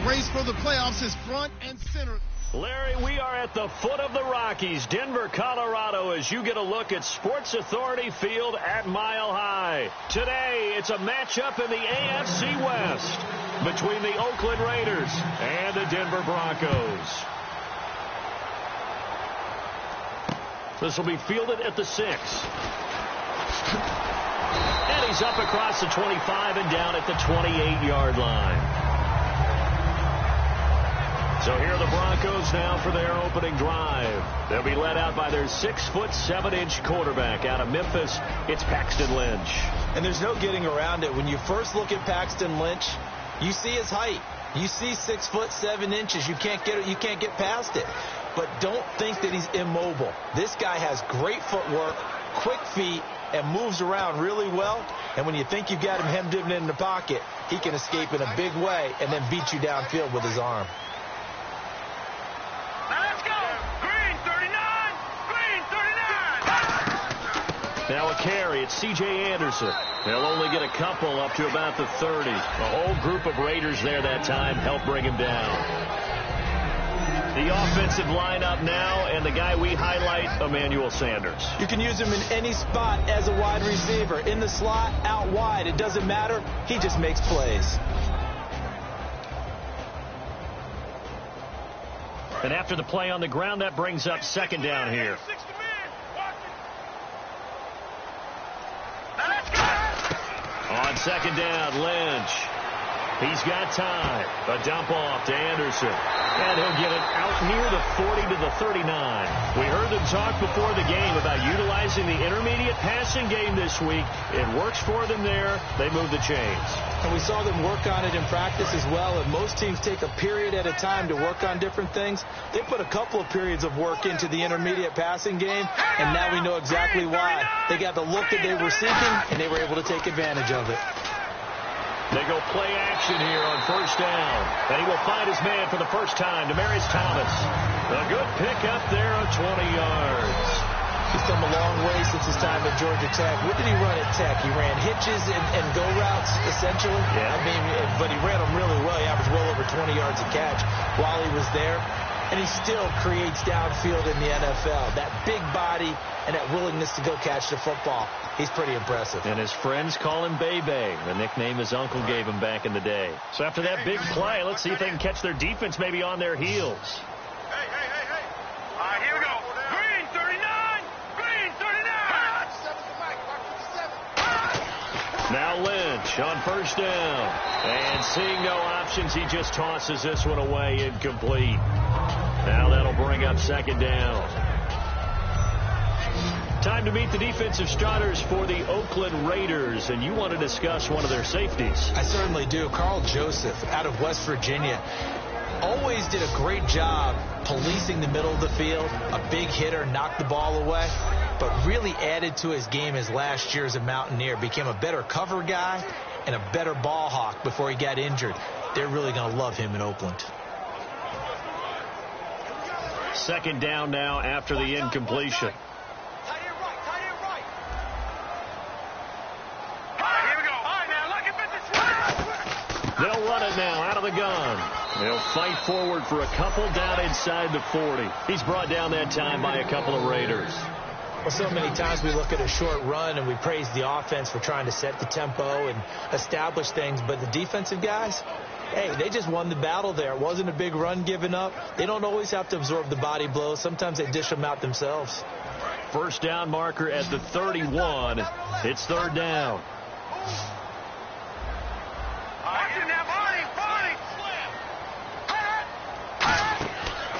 race for the playoffs is front and center. Larry, we are at the foot of the Rockies, Denver, Colorado, as you get a look at Sports Authority Field at Mile High. Today, it's a matchup in the AFC West between the Oakland Raiders and the Denver Broncos. This will be fielded at the 6. And he's up across the 25 and down at the 28-yard line. So here are the Broncos now for their opening drive. They'll be led out by their 6'7" quarterback out of Memphis. It's Paxton Lynch. And there's no getting around it. When you first look at Paxton Lynch, you see his height. You see 6'7". You can't get past it. But don't think that he's immobile. This guy has great footwork, quick feet, and moves around really well. And when you think you've got him hemmed in the pocket, he can escape in a big way and then beat you downfield with his arm. Now a carry. It's C.J. Anderson. They'll only get a couple up to about the 30. The whole group of Raiders there that time helped bring him down. The offensive lineup now, and the guy we highlight, Emmanuel Sanders. You can use him in any spot as a wide receiver. In the slot, out wide. It doesn't matter. He just makes plays. And after the play on the ground, that brings up second down here. On second down, Lynch. He's got time. A dump off to Anderson. And he'll get it out near the 40 to the 39. We heard them talk before the game about utilizing the intermediate passing game this week. It works for them there. They move the chains. And we saw them work on it in practice as well. And most teams take a period at a time to work on different things. They put a couple of periods of work into the intermediate passing game. And now we know exactly why. They got the look that they were seeking, and they were able to take advantage of it. They go play action here on first down. And he will find his man for the first time, Demaryius Thomas. A good pickup there of 20 yards. He's come a long way since his time at Georgia Tech. What did he run at Tech? He ran hitches and go routes, essentially. Yeah. I mean, but he ran them really well. He averaged well over 20 yards a catch while he was there. And he still creates downfield in the NFL. That big body and that willingness to go catch the football. He's pretty impressive. And his friends call him Bebe, the nickname his uncle gave him back in the day. So after that big play, let's see if they can catch their defense maybe on their heels. Hey. All right, here we go. Green 39. Green 39. Now Lynch on first down. And seeing no options, he just tosses this one away, incomplete. Now that'll bring up second down. Time to meet the defensive starters for the Oakland Raiders, and you want to discuss one of their safeties. I certainly do. Carl Joseph out of West Virginia always did a great job policing the middle of the field. A big hitter, knocked the ball away, but really added to his game his last year as a Mountaineer. Became a better cover guy and a better ball hawk before he got injured. They're really going to love him in Oakland. Second down now after the incompletion. They'll run it now out of the gun. They'll fight forward for a couple down inside the 40. He's brought down that time by a couple of Raiders. Well, so many times we look at a short run and we praise the offense for trying to set the tempo and establish things. But the defensive guys, hey, they just won the battle there. It wasn't a big run given up. They don't always have to absorb the body blows. Sometimes they dish them out themselves. First down marker at the 31. It's third down.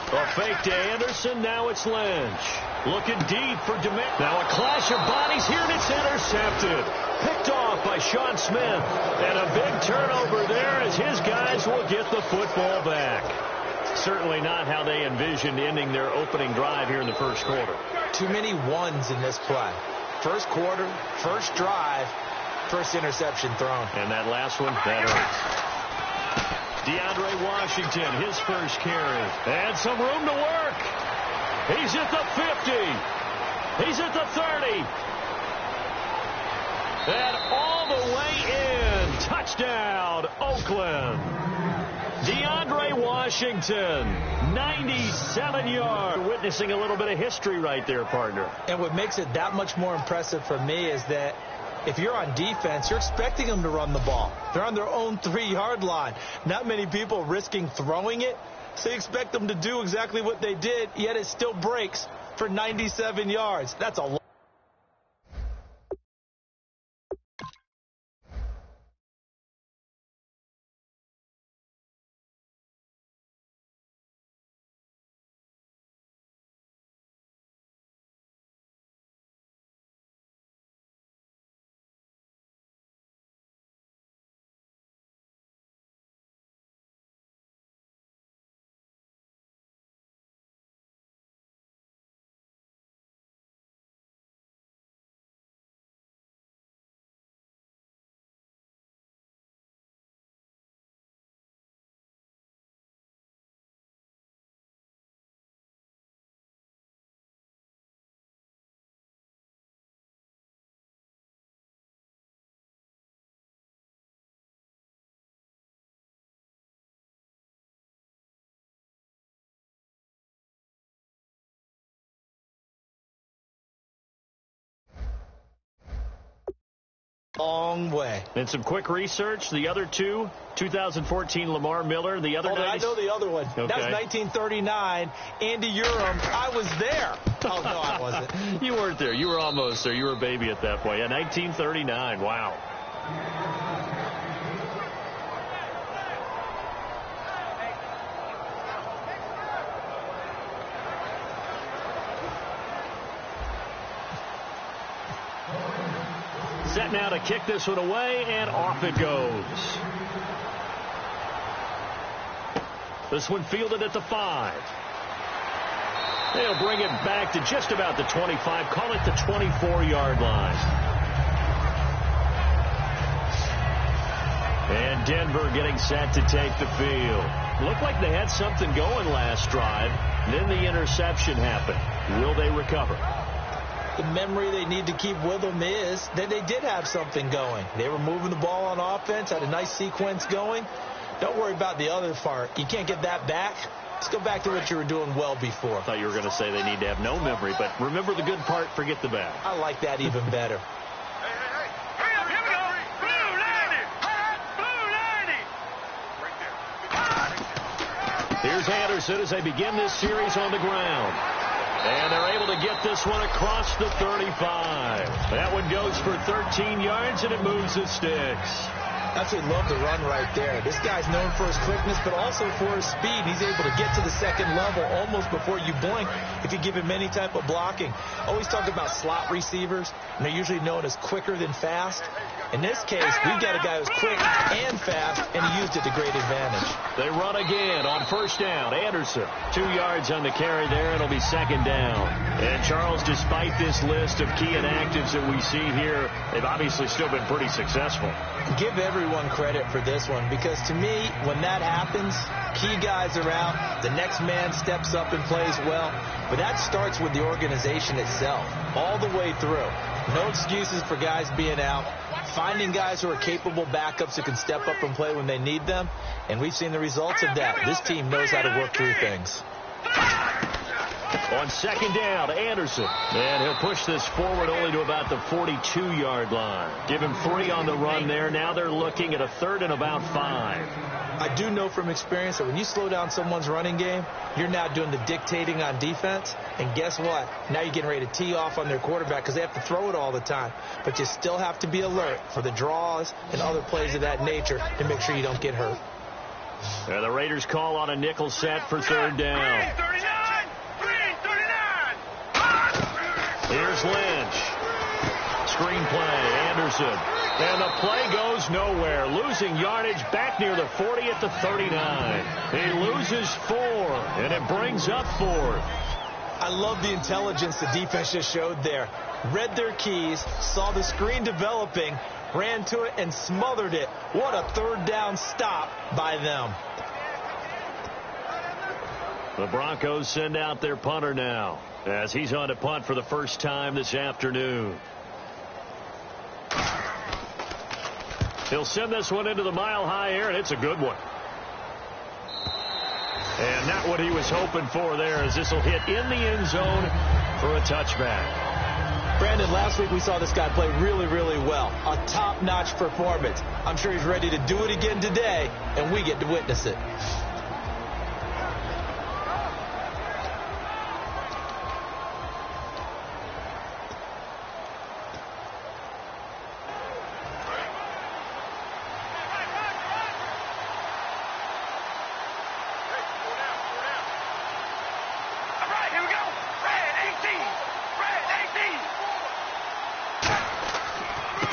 A fake to Anderson. Now it's Lynch. Looking deep for Demaryius. Now a clash of bodies here, and it's intercepted. Picked off by Sean Smith. And a big turnover there as his guys will get the football back. Certainly not how they envisioned ending their opening drive here in the first quarter. Too many ones in this play. First quarter, first drive, first interception thrown. And that last one, that hurts. DeAndre Washington, his first carry. And some room to work. He's at the 50. He's at the 30. And all the way in. Touchdown, Oakland. DeAndre Washington, 97 yards. Witnessing a little bit of history right there, partner. And what makes it that much more impressive for me is that if you're on defense, you're expecting them to run the ball. They're on their own 3-yard line. Not many people risking throwing it, so you expect them to do exactly what they did, yet it still breaks for 97 yards. That's a lot. Long way. And some quick research. The other two, 2014 Lamar Miller. The other I know the other one. Okay. That was 1939. Andy Urim. I was there. Oh, no, I wasn't. You weren't there. You were almost there. You were a baby at that point. Yeah, 1939. Wow. Set now to kick this one away, and off it goes. This one fielded at the 5. They'll bring it back to just about the 25. Call it the 24-yard line. And Denver getting set to take the field. Looked like they had something going last drive. Then the interception happened. Will they recover? The memory they need to keep with them is that they did have something going. They were moving the ball on offense, had a nice sequence going. Don't worry about the other part. You can't get that back. Let's go back to what you were doing well before. I thought you were going to say they need to have no memory, but remember the good part, forget the bad. I like that even better. Here we go. Blue 90. Blue 90. Right there. Here's Anderson as they begin this series on the ground. And they're able to get this one across the 35. That one goes for 13 yards, and it moves the sticks. That's what love to run right there. This guy's known for his quickness, but also for his speed. He's able to get to the second level almost before you blink if you give him any type of blocking. Always talk about slot receivers, and they're usually known as quicker than fast. In this case, we've got a guy who's quick and fast, and he used it to great advantage. They run again on first down. Anderson, 2 yards on the carry there. It'll be second down. And Charles, despite this list of key inactives that we see here, they've obviously still been pretty successful. Give everyone credit for this one, because to me, when that happens, key guys are out, the next man steps up and plays well, but that starts with the organization itself, all the way through. No excuses for guys being out, finding guys who are capable backups who can step up and play when they need them, and we've seen the results of that. This team knows how to work through things. On second down, Anderson. And he'll push this forward only to about the 42-yard line. Give him 3 on the run there. Now they're looking at a third and about 5. I do know from experience that when you slow down someone's running game, you're now doing the dictating on defense. And guess what? Now you're getting ready to tee off on their quarterback because they have to throw it all the time. But you still have to be alert for the draws and other plays of that nature to make sure you don't get hurt. And the Raiders call on a nickel set for third down. Here's Lynch. Screenplay, Anderson. And the play goes nowhere. Losing yardage back near the 40 at the 39. He loses 4, and it brings up 4th. I love the intelligence the defense just showed there. Read their keys, saw the screen developing, ran to it, and smothered it. What a third down stop by them. The Broncos send out their punter now, as he's on to punt for the first time this afternoon. He'll send this one into the mile-high air, and it's a good one. And not what he was hoping for there, as this will hit in the end zone for a touchback. Brandon, last week we saw this guy play really, really well. A top-notch performance. I'm sure he's ready to do it again today, and we get to witness it.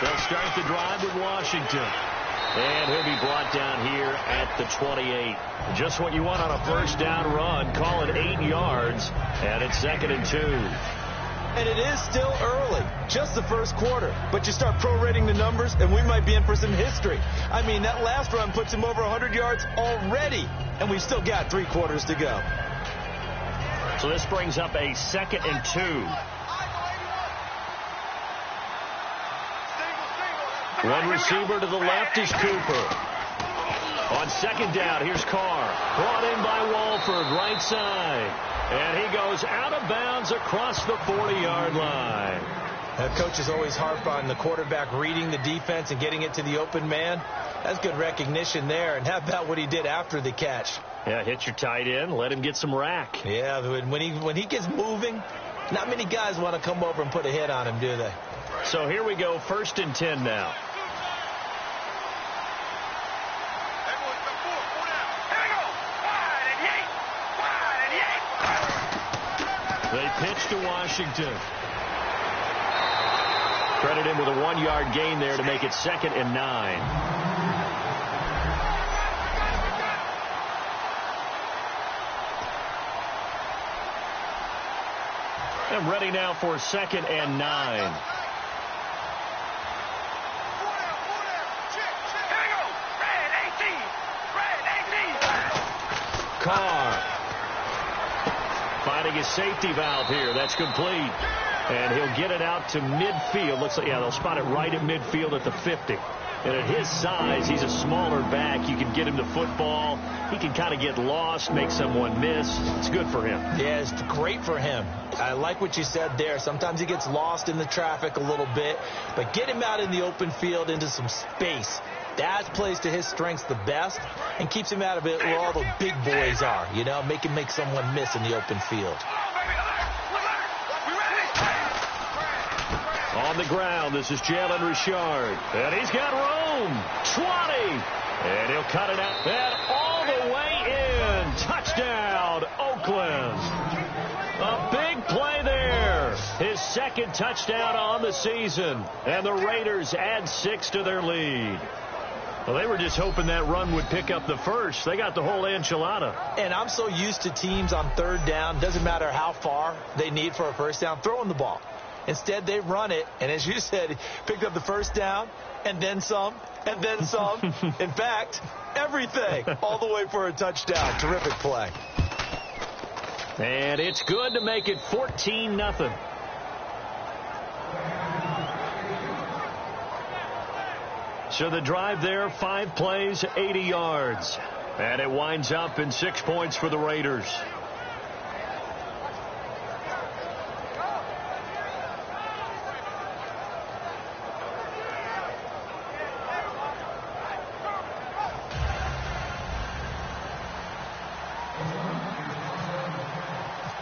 They'll start the drive with Washington. And he'll be brought down here at the 28. Just what you want on a first down run. Call it 8 yards. And it's 2nd and 2. And it is still early. Just the first quarter. But you start prorating the numbers, and we might be in for some history. I mean, that last run puts him over 100 yards already. And we've still got 3 quarters to go. So this brings up a 2nd and 2. One receiver to the left is Cooper. On 2nd down, here's Carr. Brought in by Walford, right side. And he goes out of bounds across the 40-yard line. Coach is always harp on the quarterback reading the defense and getting it to the open man. That's good recognition there. And how about what he did after the catch? Yeah, hit your tight end, let him get some rack. Yeah, when he gets moving, not many guys want to come over and put a hit on him, do they? So here we go, 1st and 10 now. They pitch to Washington. Credit him with a 1-yard gain there to make it 2nd and 9. And ready now for 2nd and 9. Carr finding his safety valve here. That's complete. And he'll get it out to midfield. Looks like, yeah, they'll spot it right at midfield at the 50. And at his size, he's a smaller back. You can get him the football. He can kind of get lost, make someone miss. It's good for him. Yeah, it's great for him. I like what you said there. Sometimes he gets lost in the traffic a little bit. But get him out in the open field into some space. That plays to his strengths the best and keeps him out of it where all the big boys are. You know, make someone miss in the open field. On the ground, this is Jalen Richard. And he's got room. 20. And he'll cut it out. And all the way in. Touchdown, Oakland. A big play there. His 2nd touchdown on the season. And the Raiders add 6 to their lead. Well, they were just hoping that run would pick up the first. They got the whole enchilada. And I'm so used to teams on 3rd down, doesn't matter how far they need for a first down, throwing the ball. Instead, they run it, and as you said, picked up the first down, and then some, and then some. In fact, everything, all the way for a touchdown. Terrific play. And it's good to make it 14-0. So the drive there, 5 plays, 80 yards. And it winds up in 6 points for the Raiders.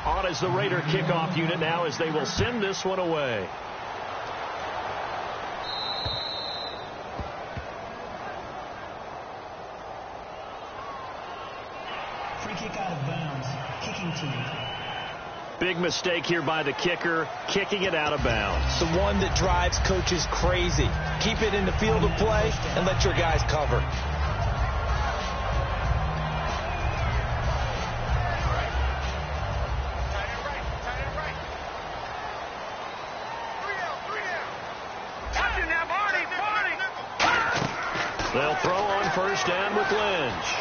On as the Raider kickoff unit now as they will send this one away. Free kick out of bounds. Kicking team. Big mistake here by the kicker, kicking it out of bounds. The one that drives coaches crazy. Keep it in the field of play and let your guys cover. They'll throw on first down with Lynch.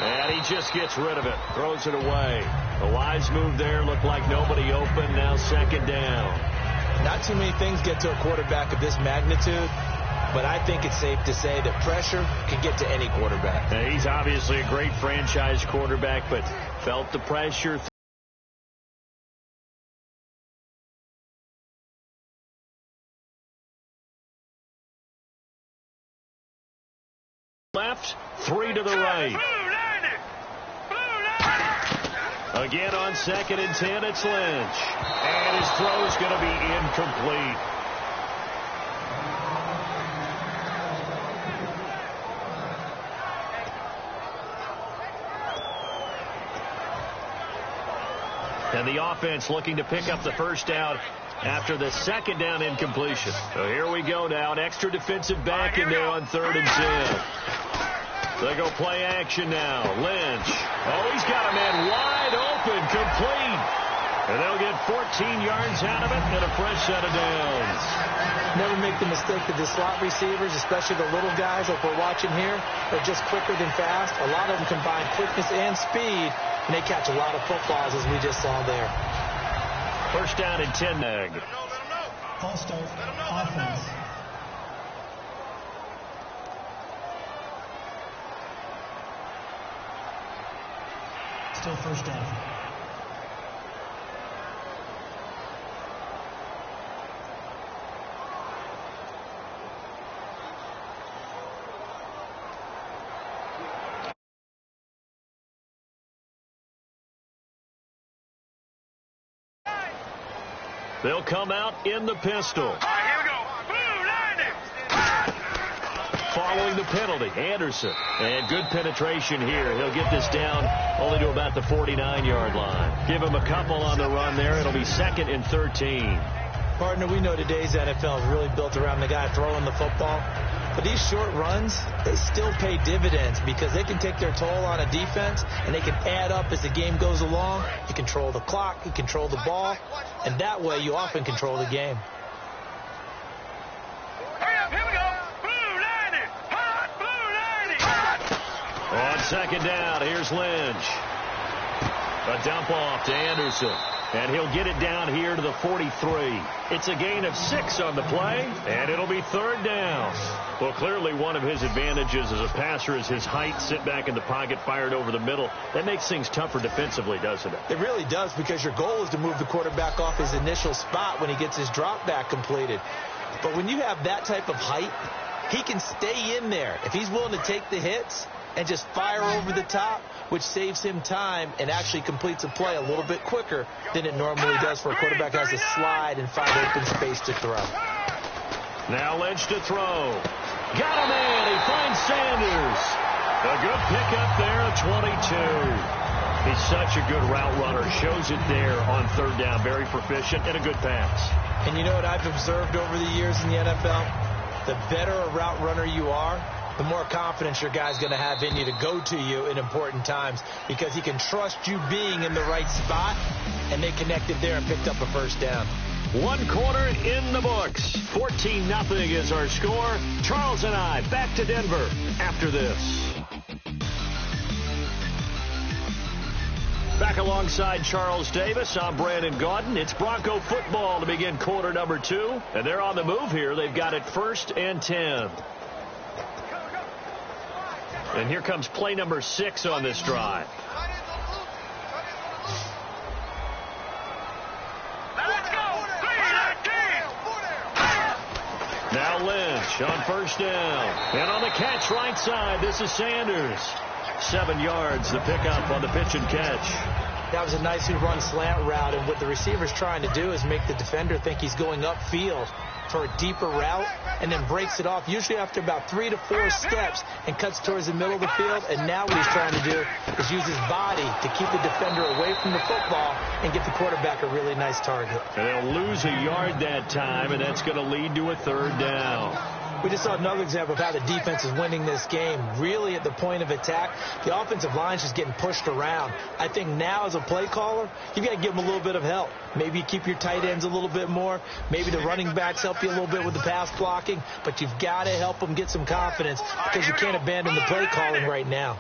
And he just gets rid of it. Throws it away. A wise move there. Looked like nobody open. Now 2nd down. Not too many things get to a quarterback of this magnitude. But I think it's safe to say that pressure can get to any quarterback. He He's obviously a great franchise quarterback, but felt the pressure. Left, 3 to the right. Again on 2nd and 10, it's Lynch. And his throw is going to be incomplete. And the offense looking to pick up the first down after the 2nd down incompletion. So here we go now. An extra defensive back in there on 3rd and 10. They go play action now. Lynch. Oh, he's got a man wide open, complete. And they'll get 14 yards out of it and a fresh set of downs. Never make the mistake that the slot receivers, especially the little guys like we're watching here, are just quicker than fast. A lot of them combine quickness and speed, and they catch a lot of footballs, as we just saw there. First down and 10. False start, offense. Still first down. They'll come out in the pistol. All right, here we go. Blue, 90. Following the penalty, Anderson. And good penetration here. He'll get this down only to about the 49-yard line. Give him a couple on the run there. It'll be 2nd and 13. Partner, we know today's NFL is really built around the guy throwing the football. But these short runs, they still pay dividends because they can take their toll on a defense and they can add up as the game goes along. You control the clock, you control the ball, and that way you often control the game. Hurry up, here we go. Blue, 90. Hot, blue, 90. On 2nd down, here's Lynch. A dump off to Anderson. And he'll get it down here to the 43. It's a gain of 6 on the play, and it'll be 3rd down. Well, clearly one of his advantages as a passer is his height, sit back in the pocket, fired over the middle. That makes things tougher defensively, doesn't it? It really does, because your goal is to move the quarterback off his initial spot when he gets his drop back completed. But when you have that type of height, he can stay in there. If he's willing to take the hits and just fire over the top, which saves him time and actually completes a play a little bit quicker than it normally does for a quarterback who has to slide and find open space to throw. Now Lynch to throw. Got a man. He finds Sanders. A good pickup there at 22. He's such a good route runner. Shows it there on 3rd down. Very proficient and a good pass. And you know what I've observed over the years in the NFL? The better a route runner you are, the more confidence your guy's going to have in you to go to you in important times, because he can trust you being in the right spot, and they connected there and picked up a first down. 1 quarter in the books. 14-0 is our score. Charles and I back to Denver after this. Back alongside Charles Davis, I'm Brandon Gaudin. It's Bronco football to begin quarter number 2. And they're on the move here. They've got it 1st and 10. And here comes play number 6 on this drive. Let's go. 3-19. Now Lynch on 1st down. And on the catch right side, this is Sanders. 7 yards, the pickup on the pitch and catch. That was a nicely run slant route, and what the receiver's trying to do is make the defender think he's going upfield for a deeper route, and then breaks it off, usually after about 3 to 4 steps, and cuts towards the middle of the field. And now what he's trying to do is use his body to keep the defender away from the football and get the quarterback a really nice target. And they'll lose a yard that time, and that's going to lead to a 3rd down. We just saw another example of how the defense is winning this game. Really at the point of attack, the offensive line is just getting pushed around. I think now as a play caller, you've got to give them a little bit of help. Maybe you keep your tight ends a little bit more. Maybe the running backs help you a little bit with the pass blocking. But you've got to help them get some confidence, because you can't abandon the play calling right now.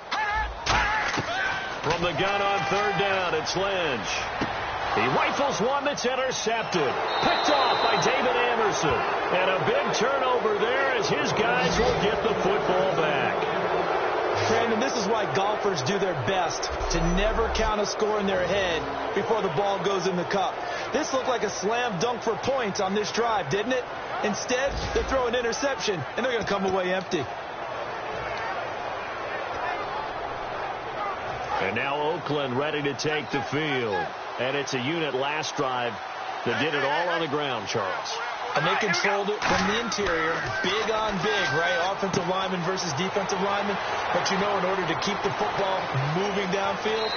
From the gun on 3rd down, it's Lynch. He rifles one that's intercepted. Picked off by David Anderson. And a big turnover there as his guys will get the football back. Brandon, this This is why golfers do their best to never count a score in their head before the ball goes in the cup. This looked like a slam dunk for points on this drive, didn't it? Instead, they throw an interception, and they're going to come away empty. And now Oakland ready to take the field. And it's a unit last drive that did it all on the ground, Charles. And they controlled it from the interior, big on big, right? Offensive lineman versus defensive lineman. But you know, in order to keep the football moving downfield,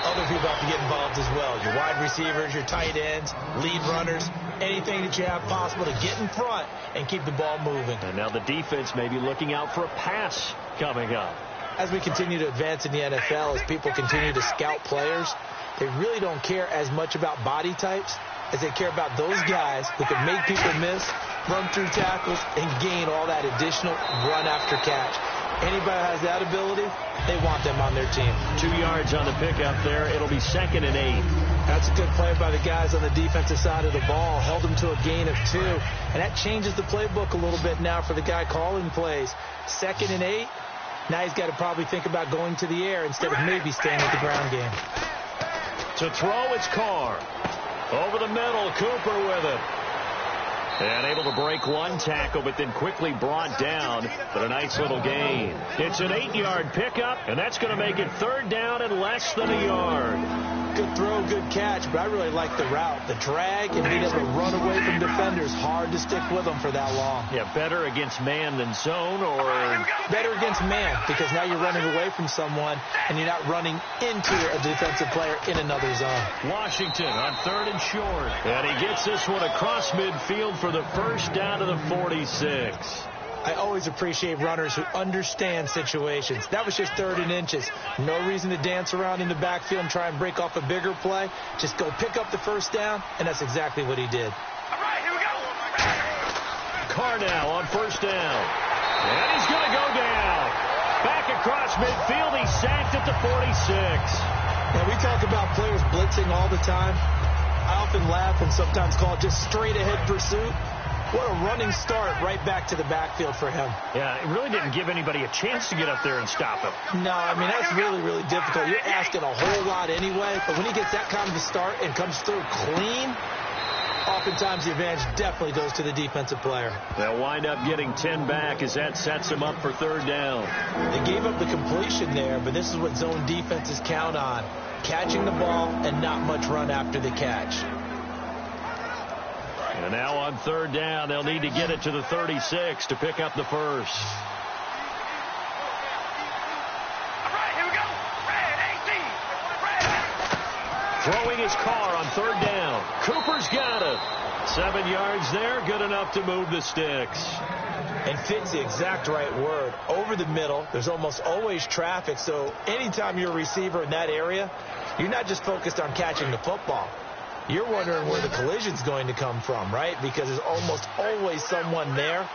other people have to get involved as well. Your wide receivers, your tight ends, lead runners, anything that you have possible to get in front and keep the ball moving. And now the defense may be looking out for a pass coming up. As we continue to advance in the NFL, as people continue to scout players, they really don't care as much about body types as they care about those guys who can make people miss, run through tackles, and gain all that additional run after catch. Anybody who has that ability, they want them on their team. 2 yards on the pickup there. It'll be 2nd and 8. That's a good play by the guys on the defensive side of the ball. Held them to a gain of 2. And that changes the playbook a little bit now for the guy calling plays. 2nd and 8. Now he's got to probably think about going to the air instead of maybe staying with the ground game. To throw, it's Carr. Over the middle, Cooper with it. And able to break one tackle, but then quickly brought down. But a nice little gain. It's an 8-yard pickup, and that's going to make it 3rd down and less than a yard. Good throw, good catch, but I really like the route. The drag and being able to run away from defenders. Hard to stick with them for that long. Yeah, better against man than zone, or better against man, because now you're running away from someone and you're not running into a defensive player in another zone. Washington on 3rd and short. And he gets this one across midfield for the first down to the 46. I always appreciate runners who understand situations. That was just 3rd and inches. No reason to dance around in the backfield and try and break off a bigger play. Just go pick up the first down, and that's exactly what he did. All right, here we go. Carr now on 1st down. And he's going to go down. Back across midfield. He's sacked at the 46. Now, we talk about players blitzing all the time. I often laugh and sometimes call it just straight-ahead pursuit. What a running start right back to the backfield for him. Yeah, it really didn't give anybody a chance to get up there and stop him. No, I mean, that's really, really difficult. You're asking a whole lot anyway, but when he gets that kind of a start and comes through clean, oftentimes the advantage definitely goes to the defensive player. They'll wind up getting 10 back as that sets them up for 3rd down. They gave up the completion there, but this is what zone defenses count on. Catching the ball and not much run after the catch. And now on 3rd down, they'll need to get it to the 36 to pick up the first. All right, here we go. Red 18. Red. Throwing his Carr on 3rd down. Cooper's got it. 7 yards there, good enough to move the sticks. And fit's the exact right word. Over the middle, there's almost always traffic, so anytime you're a receiver in that area, you're not just focused on catching the football. You're wondering where the collision's going to come from, right? Because there's almost always someone there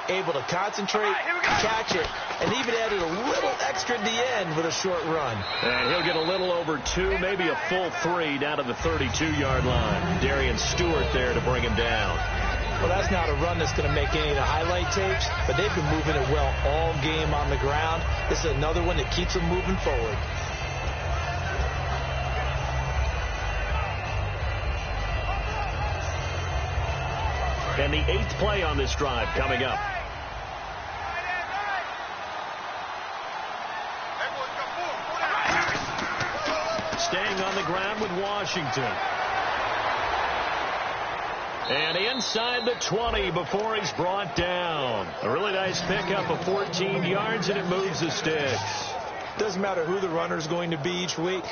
able to concentrate, catch it, and even added a little extra at the end with a short run. And he'll get a little over 2, maybe a full 3 down to the 32-yard line. Darian Stewart there to bring him down. Well, that's not a run that's going to make any of the highlight tapes, but they've been moving it well all game on the ground. This is another one that keeps them moving forward. And the 8th play on this drive coming up. Staying on the ground with Washington. And inside the 20 before he's brought down. A really nice pickup of 14 yards, and it moves the sticks. Doesn't matter who the runner's going to be each week.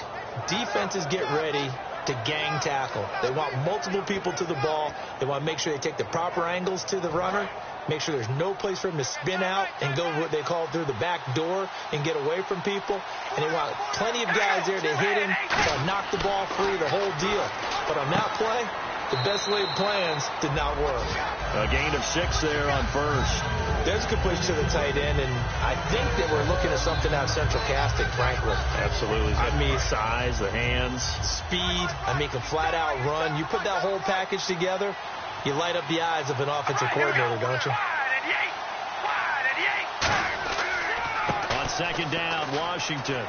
Defenses get ready to gang tackle. They want multiple people to the ball. They want to make sure they take the proper angles to the runner, make sure there's no place for him to spin out and go what they call through the back door and get away from people. And they want plenty of guys there to hit him, knock the ball free, the whole deal. But on that play, the best laid plans did not work. A gain of 6 there on 1st. There's a good push to the tight end, and I think that we're looking at something out of central casting, frankly. Absolutely. I mean, size, the hands. Speed. I mean, can flat-out run. You put that whole package together, you light up the eyes of an offensive coordinator, don't you? On second down, Washington.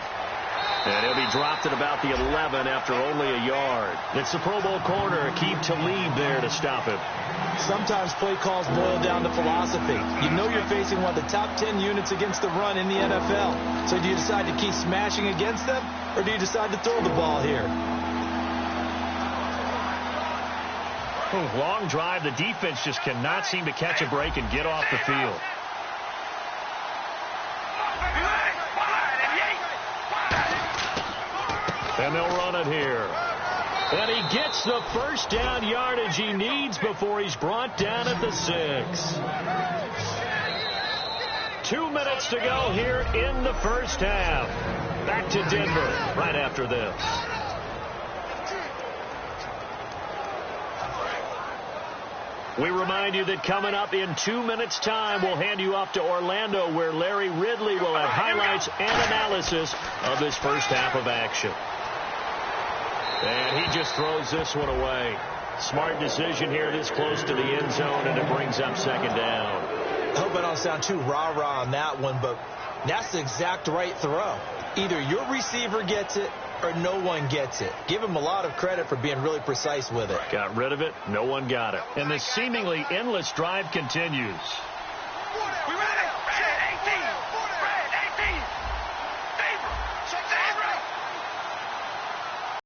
And he'll be dropped at about the 11 after only a yard. It's the Pro Bowl corner, Aqib Talib there to stop him. Sometimes play calls boil down to philosophy. You know you're facing one of the top 10 units against the run in the NFL. So do you decide to keep smashing against them, or do you decide to throw the ball here? Long drive. The defense just cannot seem to catch a break and get off the field. And they'll run it here. And he gets the first down yardage he needs before he's brought down at the 6. 2 minutes to go here in the first half. Back to Denver right after this. We remind you that coming up in 2 minutes' time, we'll hand you off to Orlando, where Larry Ridley will have highlights and analysis of this first half of action. And he just throws this one away. Smart decision here this close to the end zone, and it brings up second down. I hope I don't sound too rah-rah on that one, but that's the exact right throw. Either your receiver gets it or no one gets it. Give him a lot of credit for being really precise with it. Got rid of it. No one got it. And the seemingly endless drive continues. We ready? Ready, 18.